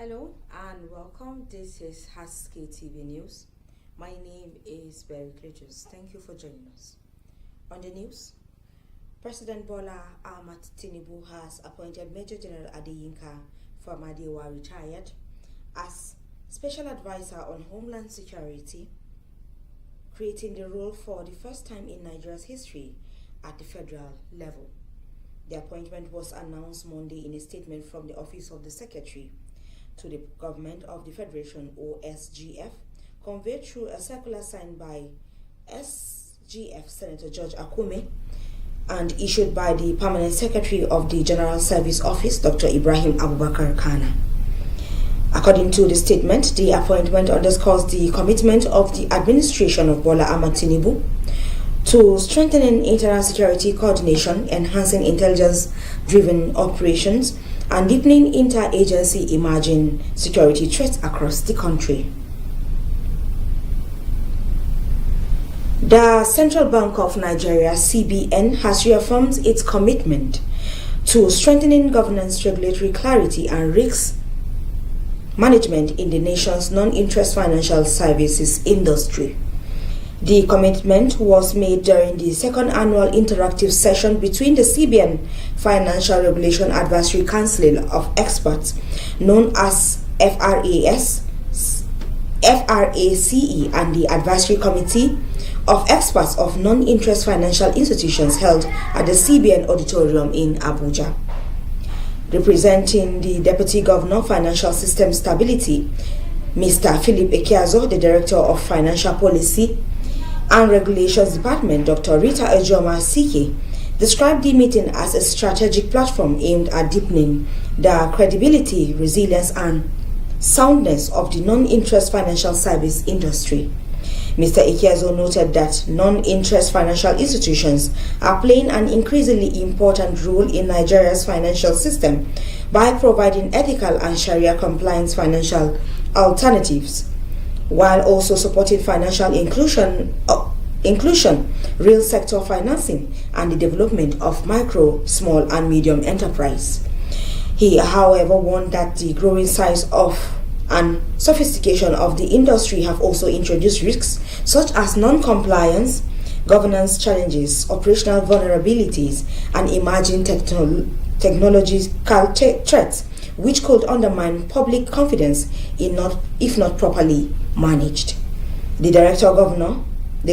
Hello and welcome. This is Haske-Tv News. My name is Barry Cletus. Thank you for joining us. On the news, President Bola Ahmed Tinubu has appointed Major General Adeyinka Famadewa, retired, as Special Advisor on Homeland Security, creating the role for the first time in Nigeria's history at the federal level. The appointment was announced Monday in a statement from the Office of the Secretary to the Government of the Federation, OSGF, conveyed through a circular signed by SGF Senator George Akume and issued by the Permanent Secretary of the General Service Office, Dr. Ibrahim Abubakar Kana. According to the statement, the appointment underscores the commitment of the administration of Bola Ahmed Tinubu to strengthening internal security coordination, enhancing intelligence-driven operations, and deepening interagency emerging security threats across the country. The Central Bank of Nigeria, CBN, has reaffirmed its commitment to strengthening governance, regulatory clarity, and risk management in the nation's non-interest financial services industry. The commitment was made during the second annual interactive session between the CBN Financial Regulation Advisory Council of Experts, known as FRACE, and the Advisory Committee of Experts of Non-Interest Financial Institutions held at the CBN Auditorium in Abuja. Representing the Deputy Governor, Financial System Stability, Mr. Philip Ekeazo, the Director of Financial Policy and Regulations Department, Dr. Rita Ejoma Sike, described the meeting as a strategic platform aimed at deepening the credibility, resilience, and soundness of the non-interest financial service industry. Mr. Ekeazo noted that non-interest financial institutions are playing an increasingly important role in Nigeria's financial system by providing ethical and Sharia-compliant financial alternatives, while also supporting financial inclusion, real sector financing, and the development of micro, small, and medium enterprise. He, however, warned that the growing size of and sophistication of the industry have also introduced risks such as non-compliance, governance challenges, operational vulnerabilities, and emerging technological threats, which could undermine public confidence if not properly managed. The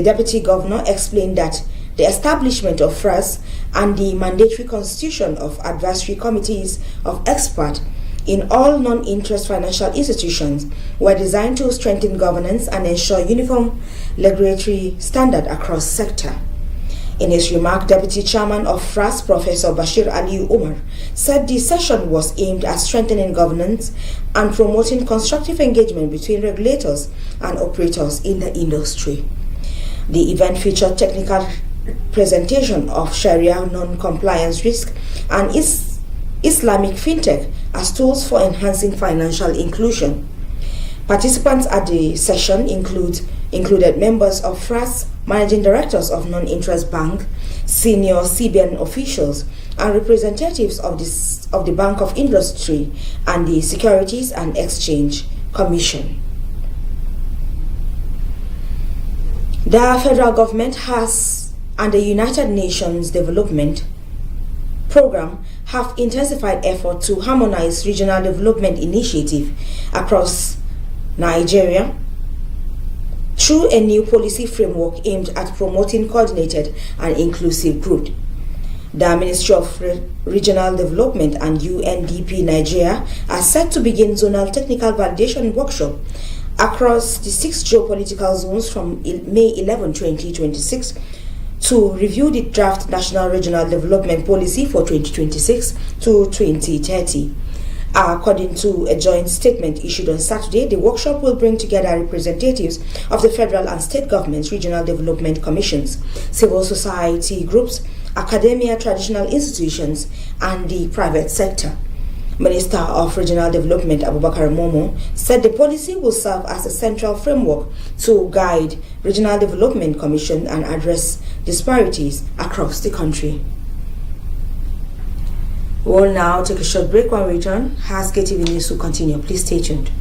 Deputy Governor explained that the establishment of FRAS and the mandatory constitution of advisory committees of experts in all non-interest financial institutions were designed to strengthen governance and ensure uniform regulatory standard across sector. In his remark, Deputy Chairman of FRAS, Professor Bashir Aliyu Umar, said the session was aimed at strengthening governance and promoting constructive engagement between regulators and operators in the industry. The event featured technical presentation of Sharia non-compliance risk and Islamic fintech as tools for enhancing financial inclusion. Participants at the session included members of FRAS, managing directors of non-interest bank, senior CBN officials, and representatives of the Bank of Industry and the Securities and Exchange Commission. The federal government and the United Nations Development Program have intensified effort to harmonize regional development initiative across Nigeria through a new policy framework aimed at promoting coordinated and inclusive growth. The Ministry of Regional Development and UNDP Nigeria are set to begin zonal technical validation workshop across the 6 geopolitical zones from May 11, 2026 to review the draft National Regional Development Policy for 2026 to 2030. According to a joint statement issued on Saturday, the workshop will bring together representatives of the federal and state governments, regional development commissions, civil society groups, academia, traditional institutions, and the private sector. Minister of Regional Development Abubakar Momo said the policy will serve as a central framework to guide Regional Development Commission and address disparities across the country. We'll now take a short break. When we return, Haske-Tv News will continue. Please stay tuned.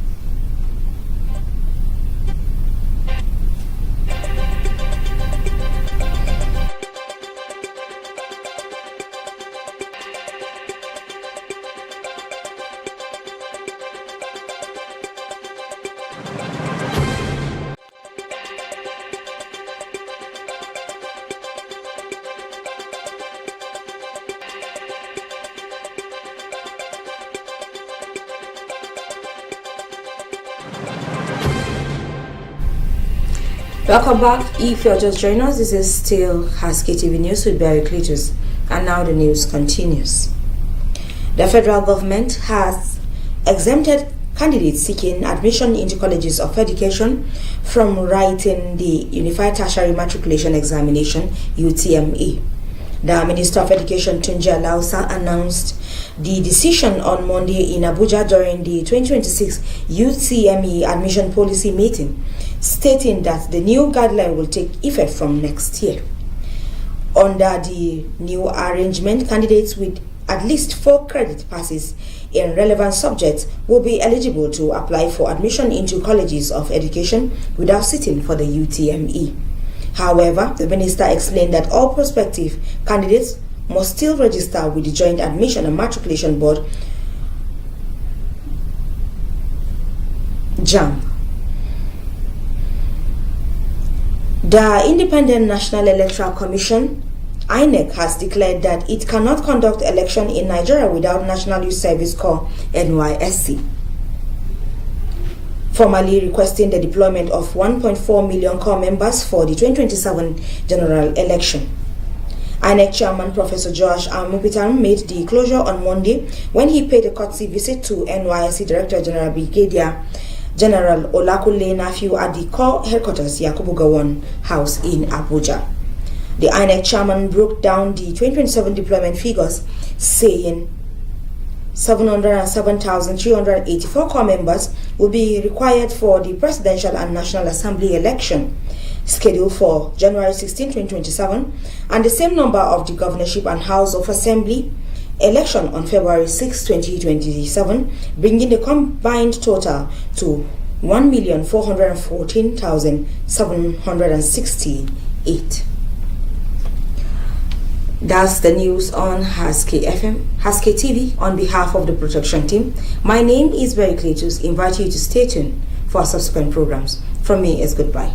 Welcome back. If you're just joining us, this is still Haske-Tv News with Barry Cletus. And now the news continues. The federal government has exempted candidates seeking admission into colleges of education from writing the Unified Tertiary Matriculation Examination, UTME. The Minister of Education, Tunji Alausa, announced the decision on Monday in Abuja during the 2026 UTME admission policy meeting, stating that the new guideline will take effect from next year. Under the new arrangement, candidates with at least 4 credit passes in relevant subjects will be eligible to apply for admission into colleges of education without sitting for the UTME. However, the minister explained that all prospective candidates must still register with the Joint Admission and Matriculation Board, JAMB. The Independent National Electoral Commission, INEC, has declared that it cannot conduct election in Nigeria without National Youth Service Corps, NYSC, formally requesting the deployment of 1.4 million corps members for the 2027 general election. INEC Chairman Professor Josh Amupitan made the closure on Monday when he paid a courtesy visit to NYSC Director General Brigadier General Olakule Nafiu at the corps headquarters Yakubu Gowon House in Abuja. The INEC chairman broke down the 2027 deployment figures, saying 707,384 corps members will be required for the Presidential and National Assembly election scheduled for January 16, 2027, and the same number of the Governorship and House of Assembly election on February 6, 2027, bringing the combined total to 1,414,768. That's the news on Haske-TV. On behalf of the production team, my name is Barry Cletus. Invite you to stay tuned for our subsequent programs. From me, it's goodbye.